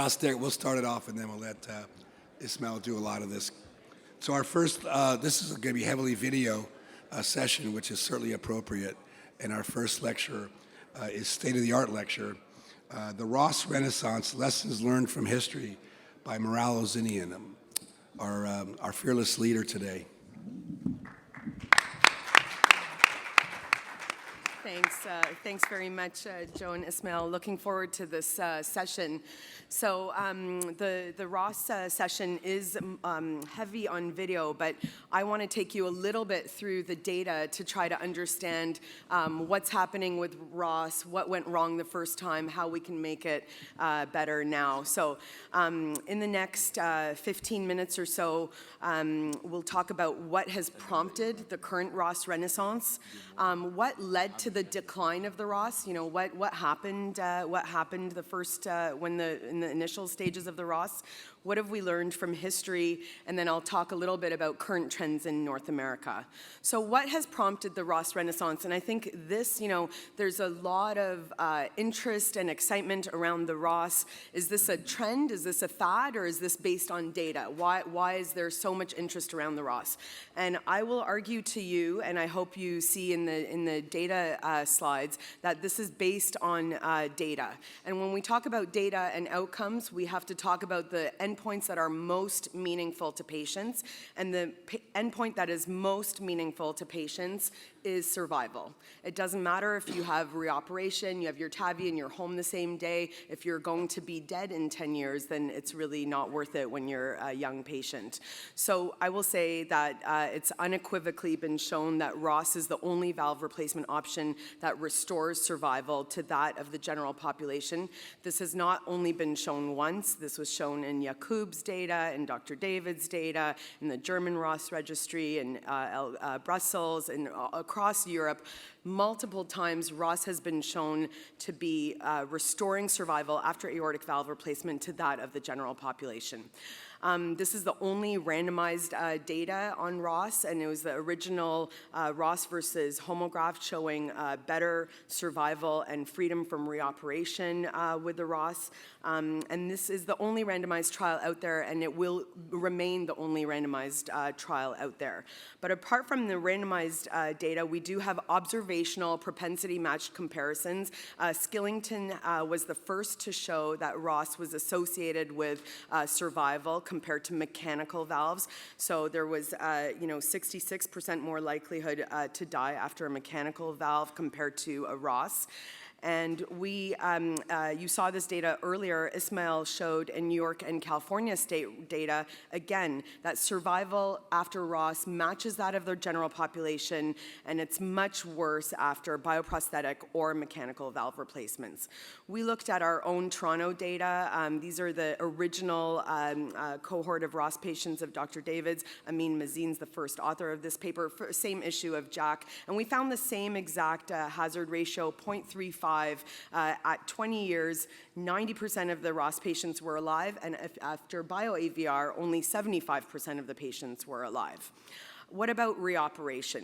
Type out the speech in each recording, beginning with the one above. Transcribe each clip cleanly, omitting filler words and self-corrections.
We'll start it off and then we'll let Ismail do a lot of this. So our first, this is going to be heavily video session, which is certainly appropriate. And our first lecture is state-of-the-art lecture, The Ross Renaissance, Lessons Learned from History by Maral Ouzounian, our fearless leader today. Thanks very much, Joe and Ismail. Looking forward to this session. So the Ross session is heavy on video, but I want to take you a little bit through the data to try to understand what's happening with Ross, what went wrong the first time, how we can make it better now. So in the next 15 minutes or so, we'll talk about what has prompted the current Ross Renaissance, what led to the decline of the Ross. You know, what happened the first in the initial stages of the Ross. What have we learned from history? And then I'll talk a little bit about current trends in North America. So what has prompted the Ross Renaissance? And I think this, there's a lot of interest and excitement around the Ross. Is this a trend? Is this a fad? Or is this based on data? Why is there so much interest around the Ross? And I will argue to you, and I hope you see in the data slides, that this is based on data. And when we talk about data and outcomes, we have to talk about the endpoints that are most meaningful to patients, and the endpoint that is most meaningful to patients is survival. It doesn't matter if you have reoperation, you have your TAVI, and you're home the same day. If you're going to be dead in 10 years, then it's really not worth it when you're a young patient. So I will say that it's unequivocally been shown that Ross is the only valve replacement option that restores survival to that of the general population. This has not only been shown once. This was shown in Jakub's data, in Dr. David's data, in the German Ross registry, in Brussels, and across Europe. Multiple times, Ross has been shown to be restoring survival after aortic valve replacement to that of the general population. This is the only randomized data on Ross, and it was the original Ross versus Homograft showing better survival and freedom from reoperation with the Ross. And this is the only randomized trial out there, and it will remain the only randomized trial out there. But apart from the randomized data, we do have observational propensity-matched comparisons. Skillington was the first to show that Ross was associated with survival compared to mechanical valves. So there was, 66% more likelihood to die after a mechanical valve compared to a Ross. And you saw this data earlier. Ismail showed in New York and California state data, again, that survival after Ross matches that of their general population, and it's much worse after bioprosthetic or mechanical valve replacements. We looked at our own Toronto data. These are the original cohort of Ross patients of Dr. David's. Amin Mazin's the first author of this paper, same issue of Jack. And we found the same exact hazard ratio, 0.35. At 20 years, 90% of the Ross patients were alive, and after bio-AVR, only 75% of the patients were alive. What about reoperation?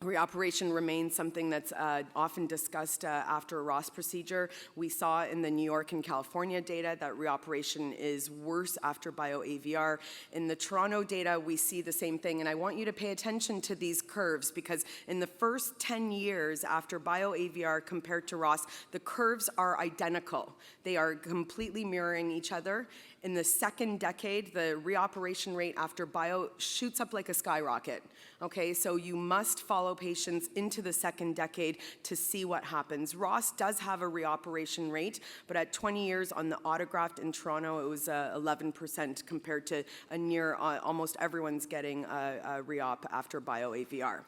Reoperation remains something that's often discussed after a Ross procedure. We saw in the New York and California data that reoperation is worse after bio-AVR. In the Toronto data, we see the same thing, and I want you to pay attention to these curves because in the first 10 years after bio-AVR compared to Ross, the curves are identical. They are completely mirroring each other. In the second decade, the reoperation rate after bio shoots up like a skyrocket. Okay, so you must follow patients into the second decade to see what happens. Ross does have a reoperation rate, but at 20 years on the autograft in Toronto, it was 11% compared to a near almost everyone's getting a reop after bio-AVR.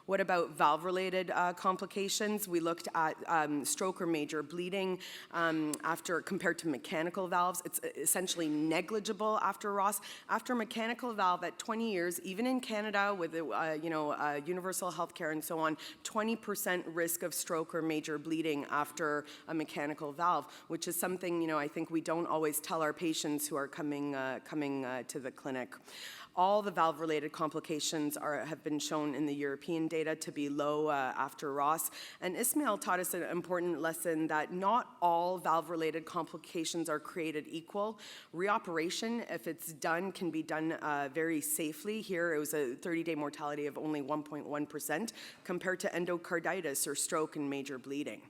What about valve-related complications? We looked at stroke or major bleeding compared to mechanical valves. It's essentially negligible after Ross. After mechanical valve at 20 years, even in Canada with universal health care and so on, 20% risk of stroke or major bleeding after a mechanical valve, which is something I think we don't always tell our patients who are coming to the clinic. All the valve-related complications have been shown in the European data. data to be low after Ross. And Ismail taught us an important lesson that not all valve-related complications are created equal. Reoperation, if it's done, can be done very safely. Here, it was a 30-day mortality of only 1.1% compared to endocarditis or stroke and major bleeding.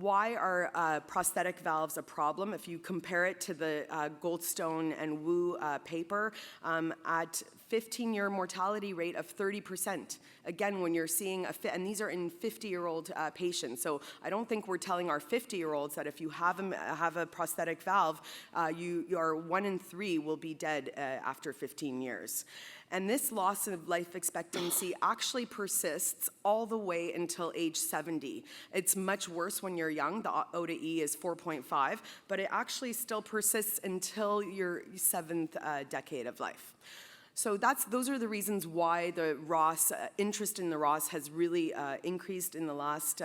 Why are prosthetic valves a problem? If you compare it to the Goldstone and Wu paper, at 15-year mortality rate of 30%. Again, when you're seeing and these are in 50-year-old patients. So I don't think we're telling our 50-year-olds that if you have a prosthetic valve, your 1 in 3 will be dead after 15 years. And this loss of life expectancy actually persists all the way until age 70. It's much worse when you're young. The O to E is 4.5, but it actually still persists until your 7th decade of life. So those are the reasons why the Ross interest in the Ross has really increased in the last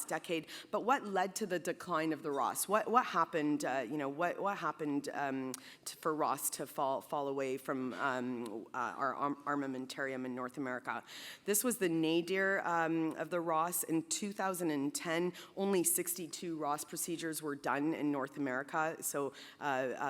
decade. But what led to the decline of the Ross? What happened? What happened for Ross to fall away from our armamentarium in North America? This was the nadir of the Ross in 2010. Only 62 Ross procedures were done in North America, so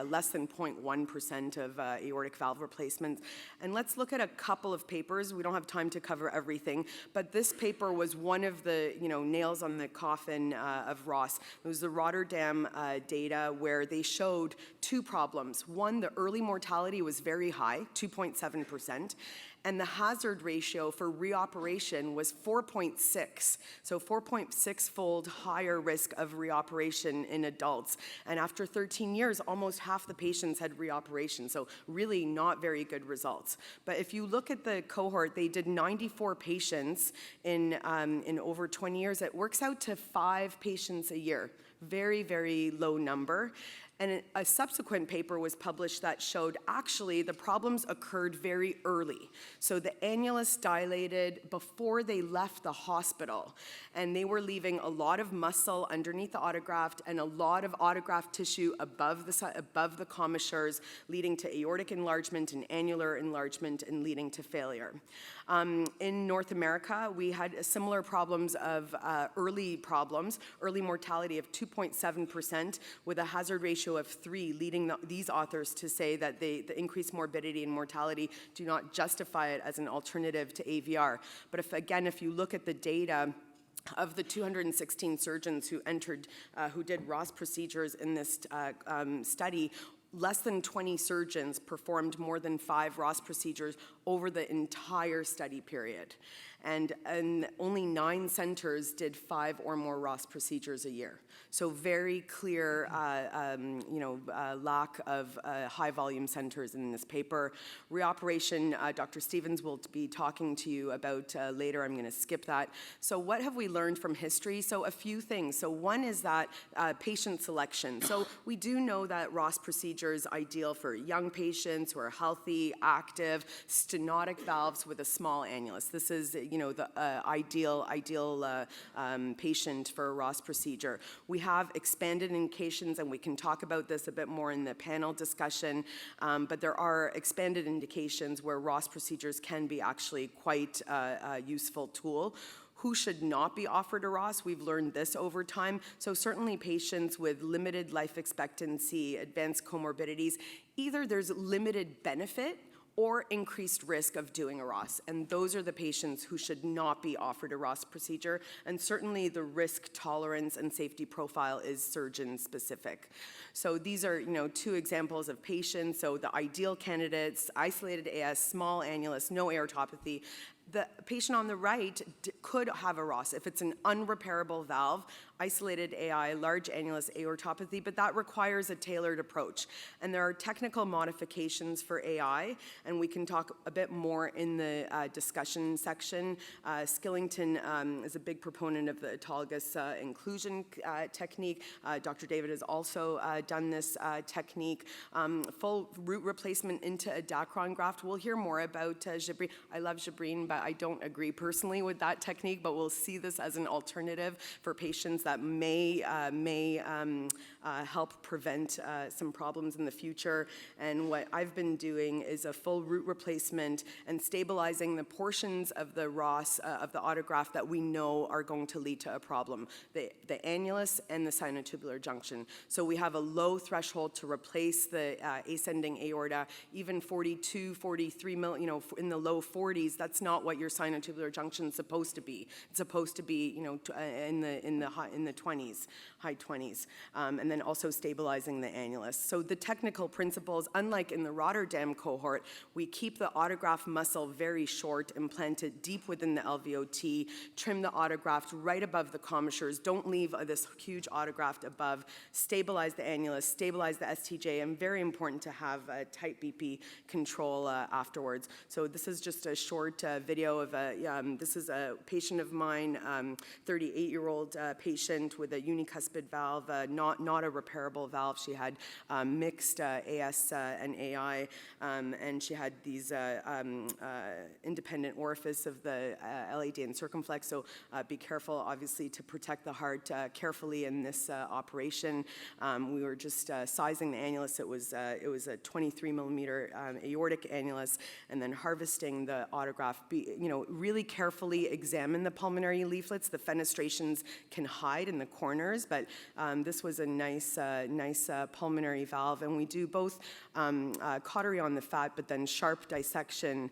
less than 0.1% of aortic valve replacements. And let's look at a couple of papers. We don't have time to cover everything, but this paper was one of the nails on the coffin of Ross. It was the Rotterdam data where they showed 2 problems. One, the early mortality was very high, 2.7%. And the hazard ratio for reoperation was 4.6, so 4.6-fold higher risk of reoperation in adults. And after 13 years, almost half the patients had reoperation, so really not very good results. But if you look at the cohort, they did 94 patients in over 20 years. It works out to 5 patients a year. Very, very low number. And a subsequent paper was published that showed actually the problems occurred very early. So the annulus dilated before they left the hospital, and they were leaving a lot of muscle underneath the autograft and a lot of autograft tissue above the commissures, leading to aortic enlargement and annular enlargement and leading to failure. In North America, we had similar problems of early mortality of 2.7% with a hazard ratio of 3, leading these authors to say that the increased morbidity and mortality do not justify it as an alternative to AVR. But if you look at the data, of the 216 surgeons who did Ross procedures in this study, less than 20 surgeons performed more than 5 Ross procedures over the entire study period. And only 9 centers did 5 or more Ross procedures a year. So very clear, lack of high-volume centers in this paper. Reoperation, Dr. Stevens will be talking to you about later. I'm going to skip that. So what have we learned from history? So a few things. So one is that patient selection. So we do know that Ross procedures ideal for young patients who are healthy, active, stenotic valves with a small annulus. This is, the ideal patient for a Ross procedure. We have expanded indications, and we can talk about this a bit more in the panel discussion, but there are expanded indications where Ross procedures can be actually quite a useful tool. Who should not be offered a Ross? We've learned this over time. So certainly patients with limited life expectancy, advanced comorbidities, either there's limited benefit or increased risk of doing a Ross. And those are the patients who should not be offered a Ross procedure. And certainly the risk tolerance and safety profile is surgeon specific. So these are, 2 examples of patients. So the ideal candidates, isolated AS, small annulus, no aortopathy. The patient on the right could have a Ross if it's an unrepairable valve, isolated AI, large annulus aortopathy, but that requires a tailored approach. And there are technical modifications for AI, and we can talk a bit more in the discussion section. Skillington is a big proponent of the autologous inclusion technique. Dr. David has also done this technique. Full root replacement into a Dacron graft. We'll hear more about Gibrine. I love Gibrine, but I don't agree personally with that technique, but we'll see this as an alternative for patients that that may help prevent some problems in the future. And what I've been doing is a full root replacement and stabilizing the portions of the Ross, of the autograft that we know are going to lead to a problem, the annulus and the sinotubular junction. So we have a low threshold to replace the ascending aorta, even 42, 43 in the low 40s. That's not what your sinotubular junction is supposed to be. It's supposed to be, in the 20s, high 20s, and then also stabilizing the annulus. So the technical principles, unlike in the Rotterdam cohort, we keep the autograft muscle very short, implant it deep within the LVOT, trim the autograft right above the commissures, don't leave this huge autograft above, stabilize the annulus, stabilize the STJ, and very important to have tight BP control afterwards. So this is just a short video of this is a patient of mine, 38-year-old patient with a unicuspid valve, not a repairable valve. She had mixed AS and AI, and she had these independent orifice of the LAD and circumflex, so be careful, obviously, to protect the heart carefully in this operation. We were just sizing the annulus. It was a 23 millimeter aortic annulus, and then harvesting the autograft. Really carefully examine the pulmonary leaflets. The fenestrations can hide in the corners, but this was a nice pulmonary valve, and we do both cautery on the fat, but then sharp dissection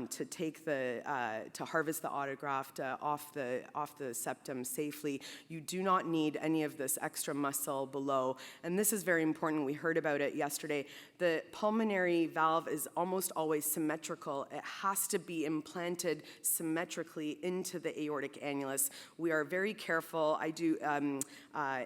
to take to harvest the autograft off the septum safely. You do not need any of this extra muscle below, and this is very important. We heard about it yesterday. The pulmonary valve is almost always symmetrical. It has to be implanted symmetrically into the aortic annulus. We are very careful. I do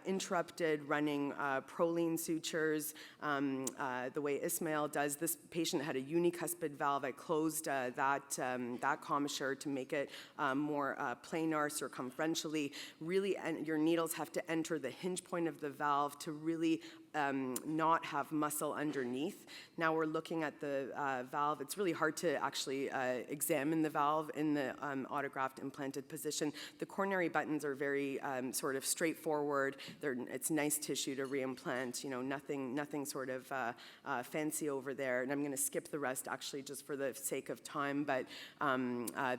interrupted running proline sutures the way Ismail does. This patient had a unicuspid valve. I closed that commissure to make it more planar circumferentially. Really, your needles have to enter the hinge point of the valve to really not have muscle underneath. Now we're looking at the valve. It's really hard to actually examine the valve in the autograft implanted position. The coronary buttons are very sort of straightforward. It's nice tissue to reimplant. Nothing sort of fancy over there. And I'm going to skip the rest actually just for the sake of time. But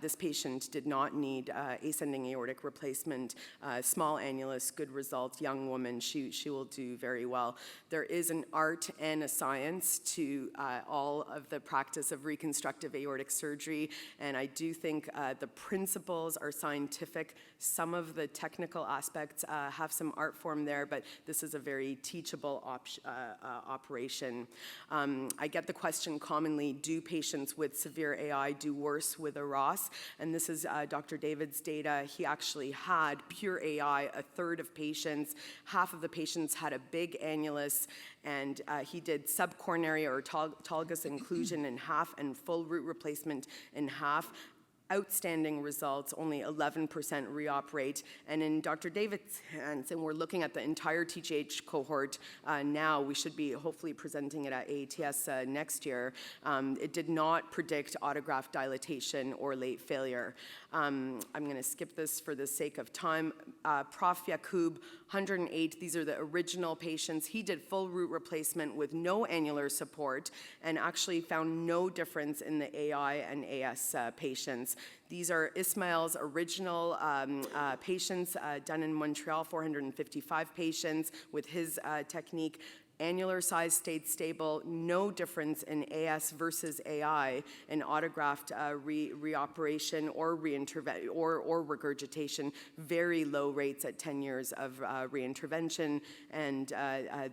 this patient did not need ascending aortic replacement. Small annulus, good results. Young woman, she will do very well. There is an art and a science to all of the practice of reconstructive aortic surgery, and I do think the principles are scientific. Some of the technical aspects have some art form there, but this is a very teachable operation. I get the question commonly, do patients with severe AI do worse with a Ross? And this is Dr. David's data. He actually had pure AI, a third of patients. Half of the patients had a big annulus, and he did subcoronary or autologous inclusion in half and full root replacement in half. Outstanding results, only 11% re-op rate. And in Dr. David's hands, and we're looking at the entire TGH cohort now, we should be hopefully presenting it at AATS next year. It did not predict autograft dilatation or late failure. I'm going to skip this for the sake of time. Prof. Yacoub, 108, these are the original patients. He did full root replacement with no annular support and actually found no difference in the AI and AS patients. These are Ismail's original patients done in Montreal, 455 patients with his technique. Annular size stayed stable, no difference in AS versus AI in autograft reoperation or or regurgitation. Very low rates at 10 years of reintervention, and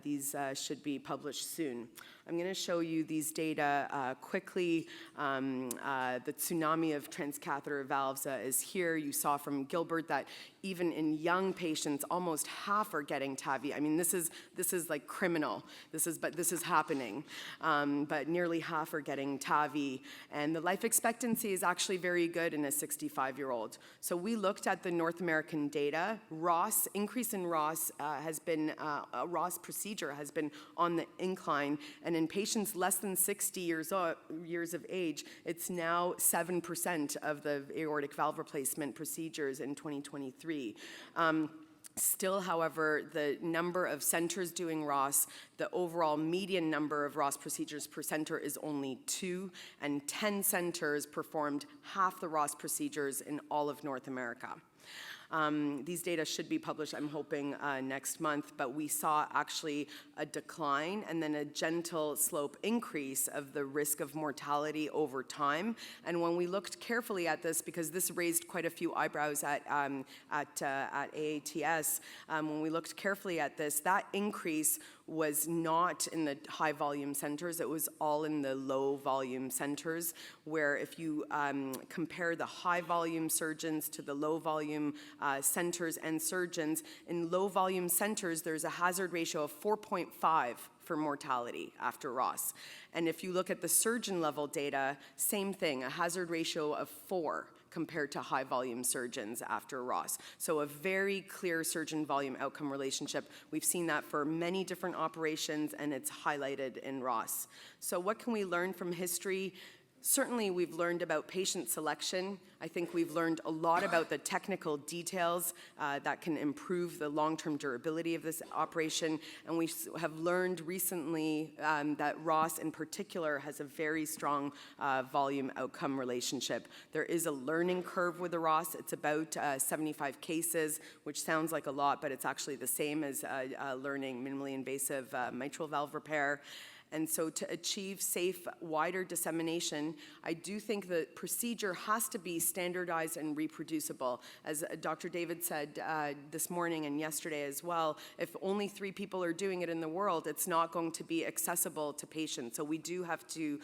these should be published soon. I'm going to show you these data quickly. The tsunami of transcatheter valves is here. You saw from Gilbert that even in young patients, almost half are getting TAVI. I mean, this is like criminal. This is happening. But nearly half are getting TAVI, and the life expectancy is actually very good in a 65-year-old. So we looked at the North American data. Increase in Ross has been Ross procedure has been on the incline, and in patients less than 60 years of age, it's now 7% of the aortic valve replacement procedures in 2023. Still, however, the number of centers doing Ross, the overall median number of Ross procedures per center is only 2, and 10 centers performed half the Ross procedures in all of North America. These data should be published, I'm hoping, next month, but we saw actually a decline and then a gentle slope increase of the risk of mortality over time. And when we looked carefully at this, because this raised quite a few eyebrows at AATS, when we looked carefully at this, that increase was not in the high volume centers, it was all in the low volume centers, where if you compare the high volume surgeons to the low volume centers and surgeons, in low volume centers there's a hazard ratio of 4.5 for mortality after Ross. And if you look at the surgeon level data, same thing, a hazard ratio of 4 compared to high volume surgeons after Ross. So a very clear surgeon volume outcome relationship. We've seen that for many different operations, and it's highlighted in Ross. So what can we learn from history? Certainly we've learned about patient selection. I think we've learned a lot about the technical details that can improve the long-term durability of this operation. And we have learned recently that Ross in particular has a very strong volume outcome relationship. There is a learning curve with the Ross. It's about 75 cases, which sounds like a lot, but it's actually the same as learning minimally invasive mitral valve repair. And so to achieve safe, wider dissemination, I do think the procedure has to be standardized and reproducible. As Dr. David said this morning and yesterday as well, if only 3 people are doing it in the world, it's not going to be accessible to patients. So we do have to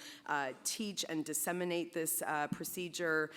teach and disseminate this procedure.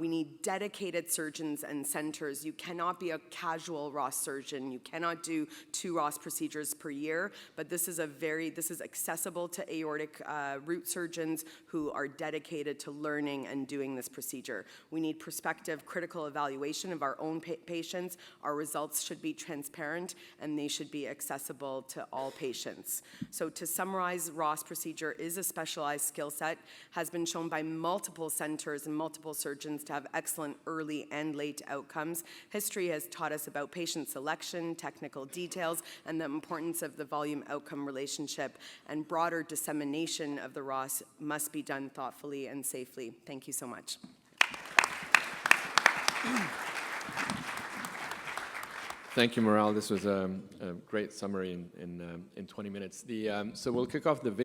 We need dedicated surgeons and centers. You cannot be a casual Ross surgeon. You cannot do 2 Ross procedures per year, but this is accessible to aortic root surgeons who are dedicated to learning and doing this procedure. We need prospective critical evaluation of our own patients. Our results should be transparent and they should be accessible to all patients. So to summarize, Ross procedure is a specialized skill set, has been shown by multiple centers and multiple surgeons to have excellent early and late outcomes. History has taught us about patient selection, technical details, and the importance of the volume outcome relationship, and broader dissemination of the Ross must be done thoughtfully and safely. Thank you so much. Thank you, Maral. This was a great summary in 20 minutes. So we'll kick off the video.